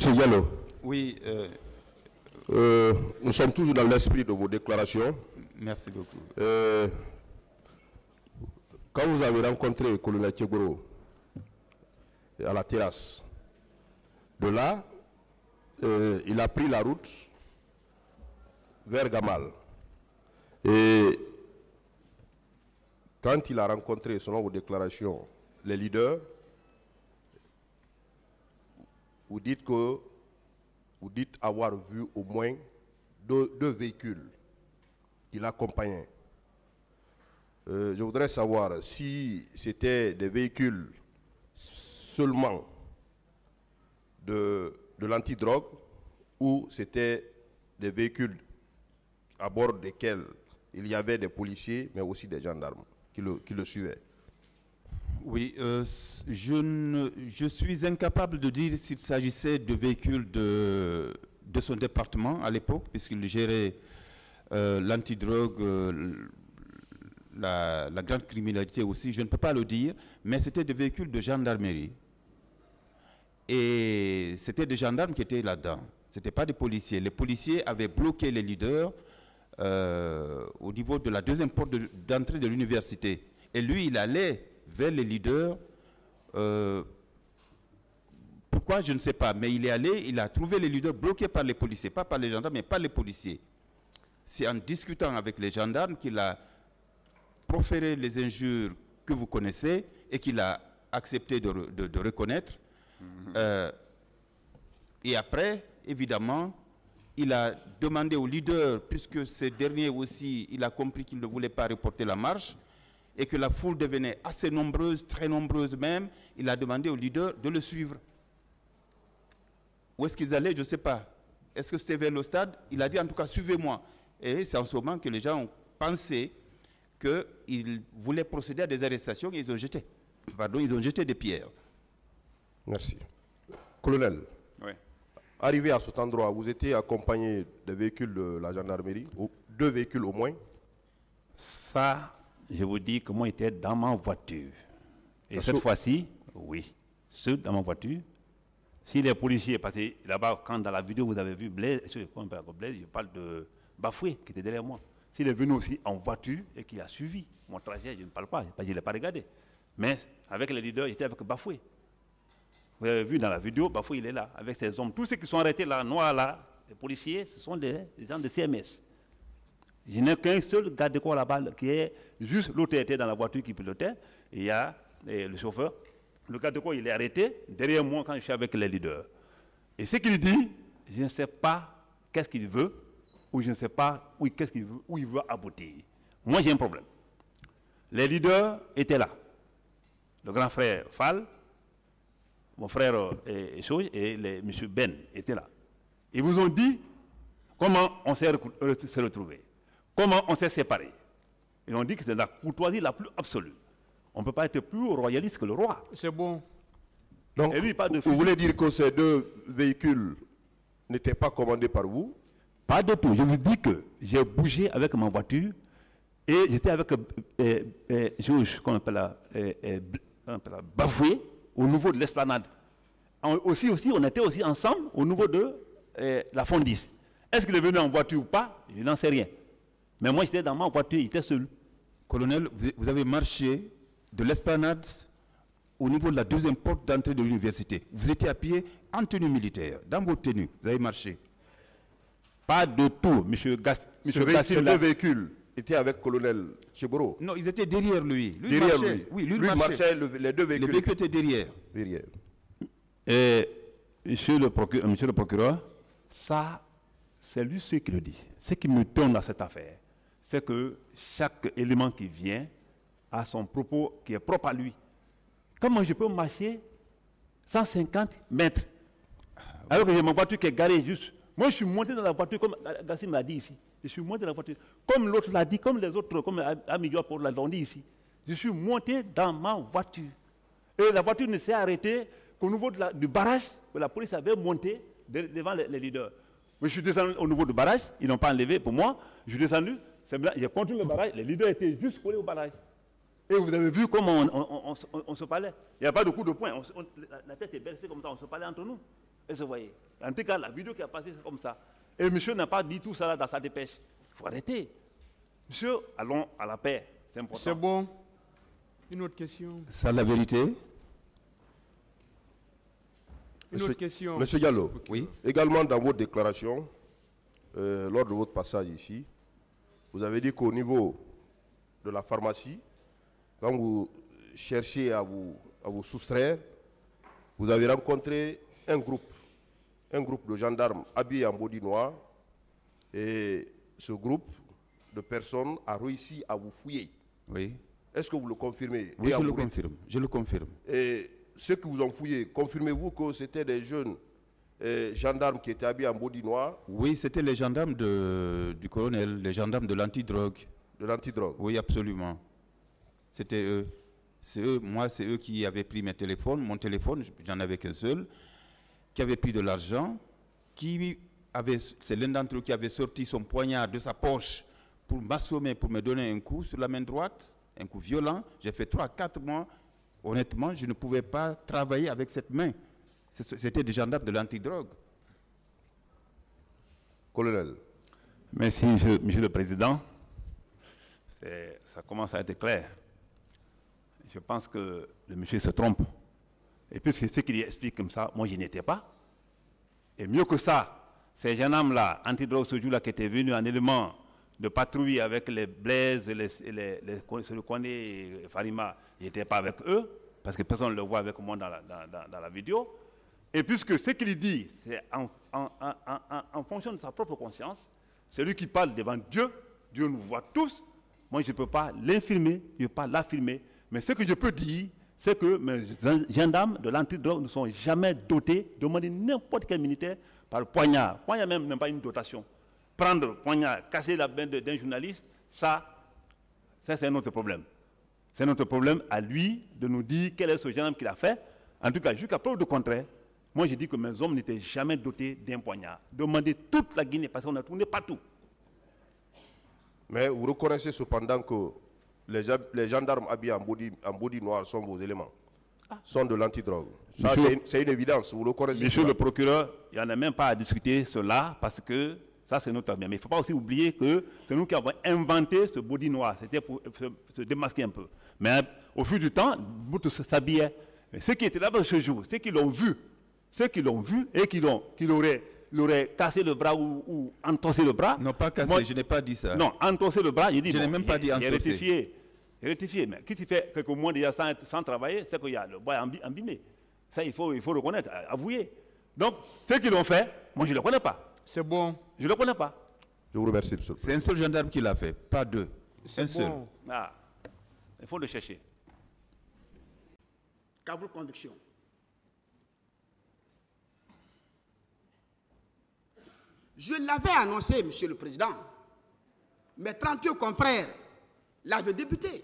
Monsieur Diallo. Oui. Nous sommes toujours dans l'esprit de vos déclarations. Merci beaucoup. Quand vous avez rencontré le colonel Tchegoro à la terrasse, de là, il a pris la route vers Gamal. Et quand il a rencontré, selon vos déclarations, les leaders, vous dites avoir vu au moins deux véhicules qui l'accompagnaient. Je voudrais savoir si c'était des véhicules seulement de l'antidrogue ou c'était des véhicules à bord desquels il y avait des policiers mais aussi des gendarmes qui le suivaient. Oui, je suis incapable de dire s'il s'agissait de véhicules de son département à l'époque, puisqu'il gérait l'antidrogue, la grande criminalité aussi, je ne peux pas le dire, mais c'était des véhicules de gendarmerie. Et c'était des gendarmes qui étaient là-dedans, ce n'étaient pas des policiers. Les policiers avaient bloqué les leaders au niveau de la deuxième porte d'entrée de l'université. Et lui, il allait vers les leaders. Pourquoi, je ne sais pas, mais il est allé, il a trouvé les leaders bloqués par les policiers, pas par les gendarmes, mais par les policiers. C'est en discutant avec les gendarmes qu'il a proféré les injures que vous connaissez et qu'il a accepté de reconnaître. Et après, évidemment, il a demandé aux leaders, puisque ces derniers aussi, il a compris qu'ils ne voulaient pas reporter la marche, et que la foule devenait assez nombreuse, très nombreuse même, il a demandé aux leaders de le suivre. Où est-ce qu'ils allaient, je ne sais pas. Est-ce que c'était vers le stade? Il a dit en tout cas, suivez-moi. Et c'est en ce moment que les gens ont pensé qu'ils voulaient procéder à des arrestations et ils ont jeté des pierres. Merci. Colonel, oui. Arrivé à cet endroit, vous étiez accompagné de véhicules de la gendarmerie, ou deux véhicules au moins? Ça, je vous dis que moi j'étais dans ma voiture. Et cette fois-ci, oui, ceux dans ma voiture. Si les policiers, parce que là-bas, quand dans la vidéo vous avez vu Blaise, je parle de Bafoué qui était derrière moi. S'il est venu aussi en voiture et qui a suivi mon trajet, je ne parle pas, je ne l'ai pas regardé. Mais avec les leaders, j'étais avec Bafoué. Vous avez vu dans la vidéo, Bafoué il est là, avec ses hommes. Tous ceux qui sont arrêtés là, noirs là, les policiers, ce sont des gens de CMS. Je n'ai qu'un seul garde de corps là-bas qui est juste l'autre était dans la voiture qui pilotait. Et il y a le chauffeur. Le garde de corps il est arrêté derrière moi quand je suis avec les leaders. Et ce qu'il dit, je ne sais pas qu'est-ce qu'il veut, ou je ne sais pas qu'est-ce qu'il veut, où il veut aboutir. Moi j'ai un problème. Les leaders étaient là. Le grand frère Fall, mon frère et M. Ben étaient là. Ils vous ont dit comment on s'est retrouvés, comment on s'est séparés. Ils ont dit que c'est la courtoisie la plus absolue. On ne peut pas être plus royaliste que le roi. C'est bon. Donc, lui, vous voulez dire que ces deux véhicules n'étaient pas commandés par vous? Pas du tout. Je vous dis que j'ai bougé avec ma voiture et j'étais avec qu'on appelle Bafoué au niveau de l'esplanade. Aussi, on était aussi ensemble au niveau de la Fondis. Est-ce qu'il est venu en voiture ou pas? Je n'en sais rien. Mais moi, j'étais dans ma voiture, il était seul. Colonel, vous avez marché de l'esplanade au niveau de la deuxième porte d'entrée de l'université. Vous étiez à pied en tenue militaire, dans votre tenue. Vous avez marché. Pas de tout, monsieur Gas. Ces deux véhicules étaient avec colonel Tchegoro? Non, ils étaient derrière lui. Derrière lui? Oui, lui marchait, les deux véhicules. Les véhicules étaient derrière. Et monsieur le procureur, ça, c'est lui ce qui le dit. Ce qui me tourne dans cette affaire, c'est que chaque élément qui vient a son propos qui est propre à lui. Comment je peux marcher 150 mètres alors que j'ai ma voiture qui est garée juste? Moi, je suis monté dans la voiture, comme Gassim l'a dit ici. Je suis monté dans la voiture, comme l'autre l'a dit, comme les autres, comme Ami Diop l'ont dit ici. Je suis monté dans ma voiture. Et la voiture ne s'est arrêtée qu'au niveau du barrage que la police avait monté devant les leaders. Moi, je suis descendu au niveau du barrage, ils n'ont pas enlevé pour moi. Je suis descendu, j'ai continué le barrage, les leaders étaient juste collés au barrage. Et vous avez vu comment on se parlait. Il n'y a pas de coup de poing, la tête est baissée comme ça, on se parlait entre nous. Et vous voyez. En tout cas, la vidéo qui a passé, c'est comme ça. Et monsieur n'a pas dit tout ça là dans sa dépêche. Il faut arrêter. Monsieur, allons à la paix. C'est important. C'est bon. Une autre question. Ça, la vérité? Une autre question. Monsieur Diallo, Oui. également dans votre déclaration, lors de votre passage ici, vous avez dit qu'au niveau de la pharmacie, quand vous cherchez à vous soustraire, vous avez rencontré un groupe de gendarmes habillés en body noir, et ce groupe de personnes a réussi à vous fouiller. Oui. Est-ce que vous le confirmez? Oui, je le confirme. Je le confirme. Et ceux qui vous ont fouillé, confirmez-vous que c'était des jeunes gendarmes qui étaient habillés en body noir? Oui, c'était les gendarmes du colonel, les gendarmes de l'antidrogue. De l'antidrogue? Oui, absolument. C'était eux. C'est eux, moi, c'est eux qui avaient pris mes téléphones. Mon téléphone, j'en avais qu'un seul, qui avait pris de l'argent, c'est l'un d'entre eux qui avait sorti son poignard de sa poche pour m'assommer, pour me donner un coup sur la main droite, un coup violent. J'ai fait 3 à 4 mois. Honnêtement, je ne pouvais pas travailler avec cette main. C'était des gendarmes de l'antidrogue. Colonel. Merci, monsieur le Président. Ça commence à être clair. Je pense que le monsieur se trompe. Et puisque ce qu'il explique comme ça, moi je n'y étais pas. Et mieux que ça, ces gendarmes-là, antidrogue ce jour-là, qui étaient venus en élément de patrouille avec les Blaise, le Koné et Farima, je n'étais pas avec eux, parce que personne ne le voit avec moi dans la vidéo. Et puisque ce qu'il dit, c'est en fonction de sa propre conscience, celui qui parle devant Dieu, Dieu nous voit tous, moi je ne peux pas l'infirmer, je ne peux pas l'affirmer, mais ce que je peux dire, c'est que mes gendarmes de l'antidrogue ne sont jamais dotés. Demandez n'importe quel militaire par le poignard. Poignard même n'a pas une dotation. Prendre poignard, casser la main d'un journaliste, ça c'est un autre problème. C'est notre problème à lui de nous dire quel est ce gendarme qu'il a fait. En tout cas, jusqu'à preuve du contraire, moi je dis que mes hommes n'étaient jamais dotés d'un poignard. Demandez toute la Guinée parce qu'on a tourné partout. Mais vous reconnaissez cependant que les gendarmes habillés en body noir sont vos éléments, sont de l'antidrogue. Ça, c'est une évidence, vous le connaissez. Monsieur le procureur, il n'y en a même pas à discuter cela parce que ça c'est notre bien. Mais il ne faut pas aussi oublier que c'est nous qui avons inventé ce body noir. C'était pour se démasquer un peu. Mais au fil du temps, Boutou s'habillait. Mais ceux qui étaient là-bas ce jour, ceux qui l'ont vu et qui l'auraient cassé le bras ou entossé le bras. Non, pas cassé, moi, je n'ai pas dit ça. Non, entossé le bras, je dis. Je n'ai même pas dit entossé. Rectifié. Mais qui fait quelques mois déjà sans travailler, c'est qu'il y a le bois abîmé. Ça, il faut reconnaître, avouer. Donc, ceux qui l'ont fait, moi, je ne le connais pas. C'est bon. Je ne le connais pas. Je vous remercie, monsieur. C'est un seul gendarme qui l'a fait, pas deux. Un seul. Bon. Ah, il faut le chercher. Kaboul Conviction. Je l'avais annoncé, Monsieur le Président. Mes 32 confrères l'avaient député.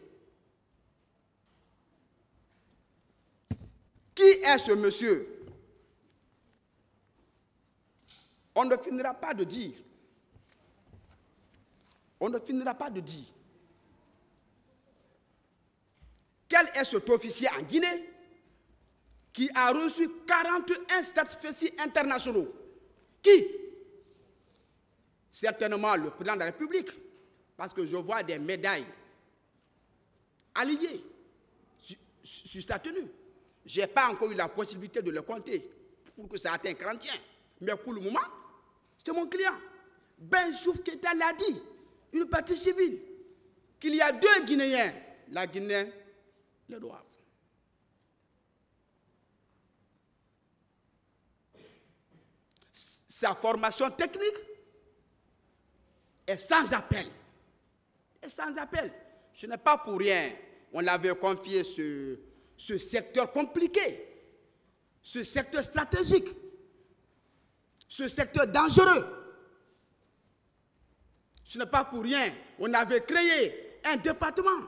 Qui est ce monsieur? On ne finira pas de dire. On ne finira pas de dire. Quel est cet officier en Guinée qui a reçu 41 certificats internationaux? Qui? Certainement le président de la République, parce que je vois des médailles alignées sur sa tenue. Je n'ai pas encore eu la possibilité de le compter pour que ça atteigne 41. Mais pour le moment, c'est mon client. Ben Chouf Keita l'a dit, une partie civile, qu'il y a 2 Guinéens. La Guinée le doit. Sa formation technique est sans appel. Et sans appel. Ce n'est pas pour rien. On avait confié ce secteur compliqué, ce secteur stratégique, ce secteur dangereux. Ce n'est pas pour rien. On avait créé un département.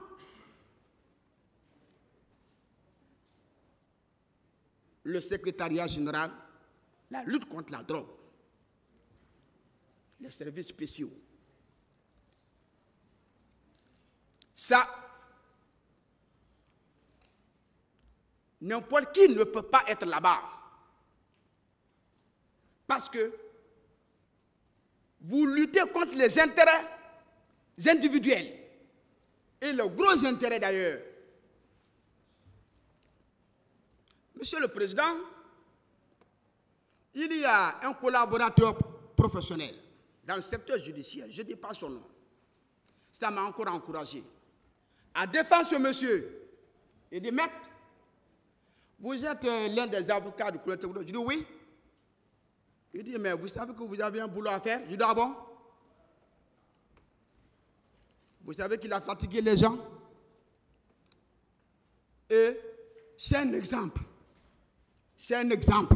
Le secrétariat général, la lutte contre la drogue, les services spéciaux. Ça, n'importe qui ne peut pas être là-bas. Parce que vous luttez contre les intérêts individuels et le gros intérêt d'ailleurs. Monsieur le Président, il y a un collaborateur professionnel dans le secteur judiciaire, je ne dis pas son nom. Ça m'a encore encouragé à défendre ce monsieur et de mettre, vous êtes l'un des avocats du colonel Tegoudou. Je dis oui. Il dit, mais vous savez que vous avez un boulot à faire? Je dis, ah bon? Vous savez qu'il a fatigué les gens? Et c'est un exemple. C'est un exemple.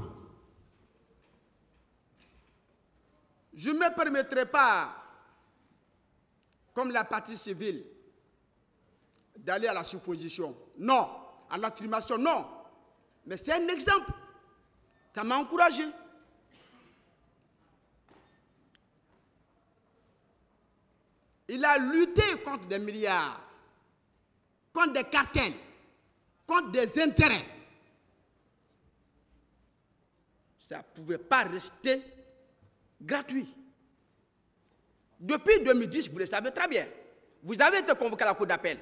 Je ne me permettrai pas, comme la partie civile, d'aller à la supposition. Non. À l'affirmation, non. Mais c'est un exemple. Ça m'a encouragé. Il a lutté contre des milliards, contre des cartels, contre des intérêts. Ça ne pouvait pas rester gratuit. Depuis 2010, vous le savez très bien, vous avez été convoqué à la cour d'appel.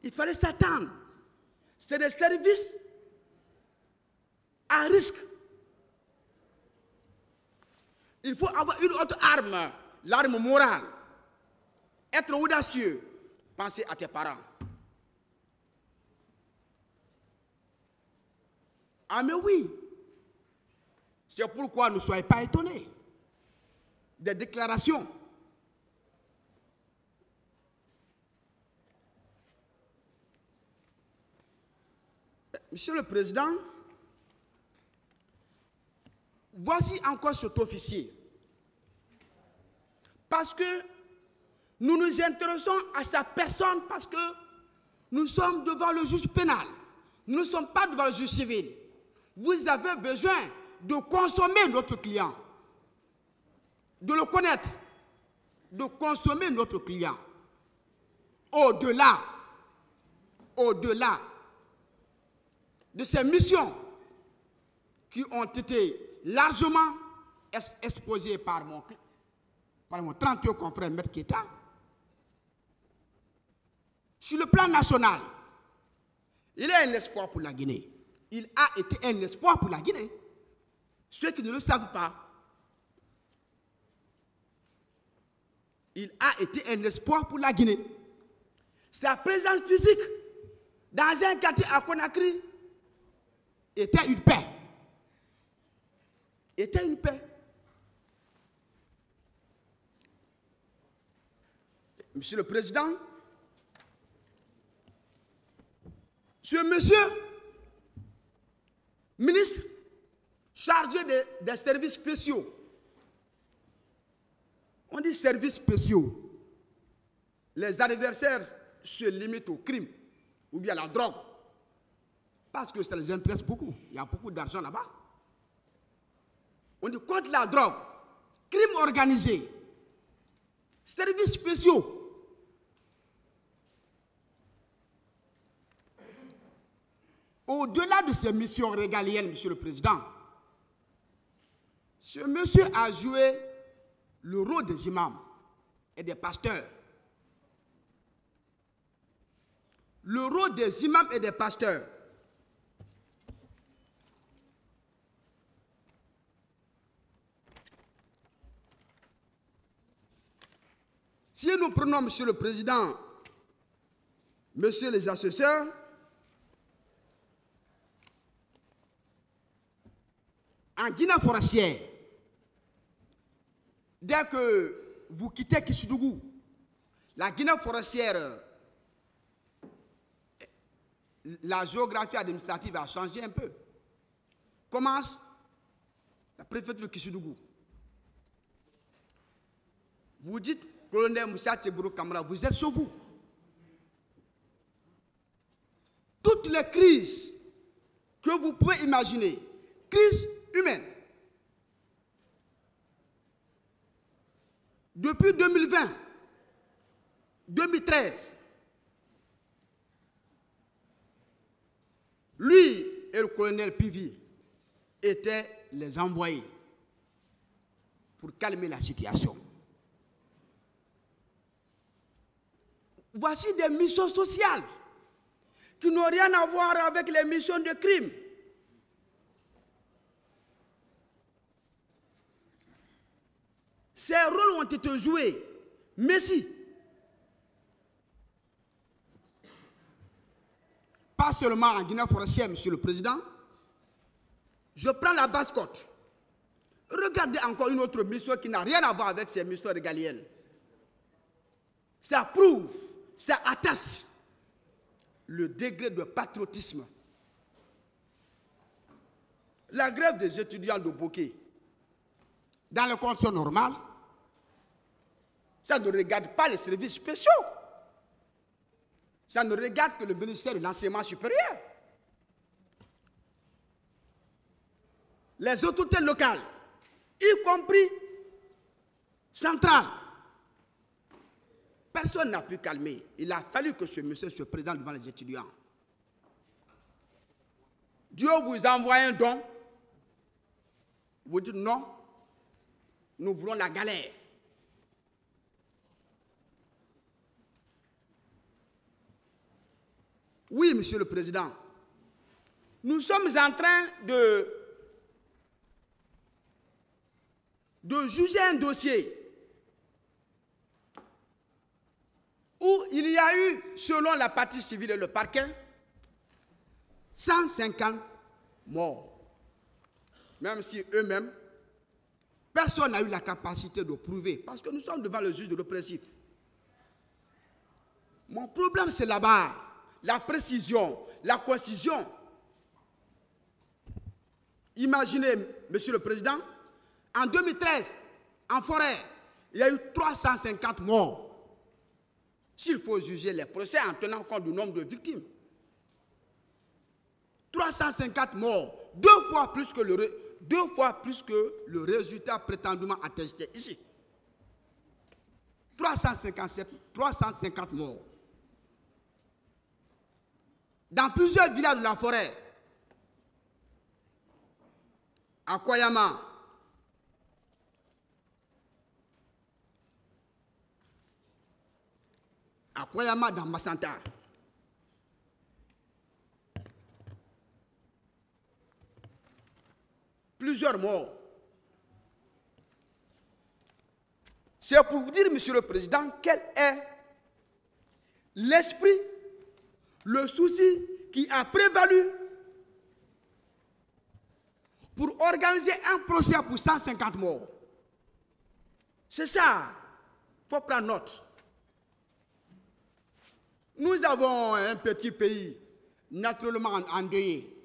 Il fallait s'attendre. C'est des services à risque. Il faut avoir une autre arme, l'arme morale. Être audacieux, penser à tes parents. Ah mais oui, c'est pourquoi ne soyez pas étonnés des déclarations. Monsieur le Président, voici encore cet officier. Parce que nous nous intéressons à sa personne parce que nous sommes devant le juge pénal. Nous ne sommes pas devant le juge civil. Vous avez besoin de consommer notre client, de le connaître, de consommer notre client. Au-delà de ces missions qui ont été largement exposées par mon 31 confrère Maître Keita, sur le plan national, il est un espoir pour la Guinée. Il a été un espoir pour la Guinée. Ceux qui ne le savent pas, il a été un espoir pour la Guinée. Sa présence physique dans un quartier à Conakry était une paix. Était une paix. Monsieur le Président, ce monsieur, ministre chargé des services spéciaux, on dit services spéciaux, les adversaires se limitent au crime ou bien à la drogue, parce que ça les intéresse beaucoup. Il y a beaucoup d'argent là-bas. On dit contre la drogue, crime organisé, services spéciaux. Au-delà de ces missions régaliennes, Monsieur le Président, ce monsieur a joué le rôle des imams et des pasteurs. Le rôle des imams et des pasteurs. Si nous prenons, Monsieur le Président, Monsieur les assesseurs, en Guinée forestière, dès que vous quittez Kissoudou, la Guinée forestière, la géographie administrative a changé un peu. Commence la préfecture de Kissoudou. Vous dites, colonel Moussa Teburo Kamara, vous êtes chez vous. Toutes les crises que vous pouvez imaginer, crises humaines, depuis 2020, 2013, lui et le colonel Pivi étaient les envoyés pour calmer la situation. Voici des missions sociales qui n'ont rien à voir avec les missions de crime. Ces rôles ont été joués. Messi, pas seulement en Guinée forestière, Monsieur le Président. Je prends la Basse-Côte. Regardez encore une autre mission qui n'a rien à voir avec ces missions régaliennes. Ça prouve, ça atteste le degré de patriotisme. La grève des étudiants de Bokeh, dans les conditions normales, ça ne regarde pas les services spéciaux. Ça ne regarde que le ministère de l'Enseignement supérieur. Les autorités locales, y compris centrales, personne n'a pu calmer. Il a fallu que ce monsieur se présente devant les étudiants. Dieu vous envoie un don. Vous dites non, nous voulons la galère. Oui, Monsieur le Président, nous sommes en train de juger un dossier où il y a eu, selon la partie civile et le parquet, 150 morts. Même si eux-mêmes, personne n'a eu la capacité de prouver, parce que nous sommes devant le juge de l'oppressif. Mon problème, c'est là-bas, la précision, la concision. Imaginez, Monsieur le Président, en 2013, en forêt, il y a eu 350 morts. S'il faut juger les procès en tenant compte du nombre de victimes. 350 morts, deux fois plus que le résultat prétendument attesté ici. 350 morts. Dans plusieurs villages de la forêt, à Koyama, dans Massanta, plusieurs morts. C'est pour vous dire, Monsieur le Président, quel est l'esprit, le souci qui a prévalu pour organiser un procès pour 150 morts. C'est ça. Il faut prendre note. Nous avons un petit pays naturellement endeuillé.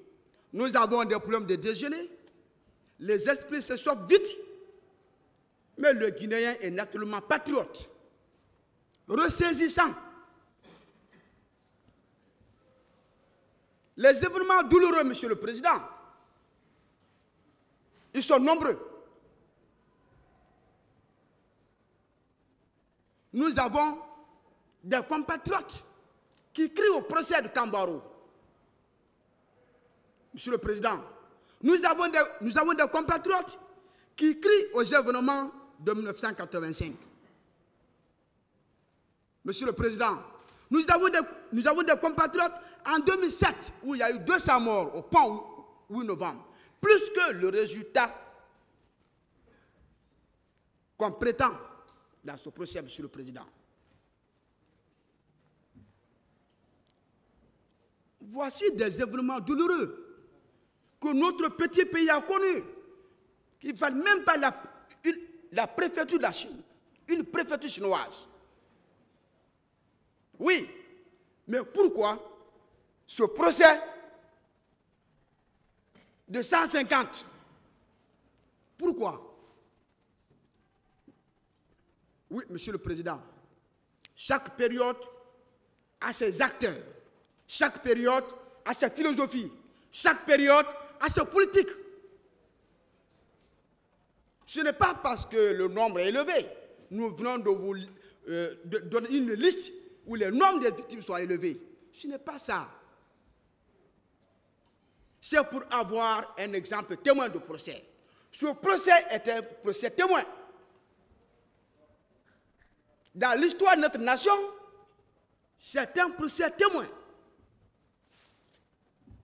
Nous avons des problèmes de déjeuner. Les esprits se chauffent vite. Mais le Guinéen est naturellement patriote, ressaisissant. Les événements douloureux, Monsieur le Président, ils sont nombreux. Nous avons des compatriotes qui crient au procès de Kambaro. Monsieur le Président, nous avons des compatriotes qui crient aux événements de 1985. Monsieur le Président, nous avons des compatriotes en 2007 où il y a eu 200 morts au pont 8 novembre. Plus que le résultat qu'on prétend dans ce procès, Monsieur le Président. Voici des événements douloureux que notre petit pays a connus, qui ne valent même pas la préfecture de la Chine, une préfecture chinoise. Oui, mais pourquoi ce procès de 150? Pourquoi? Oui, Monsieur le Président, chaque période a ses acteurs, chaque période a sa philosophie, chaque période a sa politique. Ce n'est pas parce que le nombre est élevé. Nous venons de vous donner une liste où les nombres des victimes sont élevés. Ce n'est pas ça. C'est pour avoir un exemple témoin de procès. Ce procès est un procès témoin Dans l'histoire de notre nation, certains témoins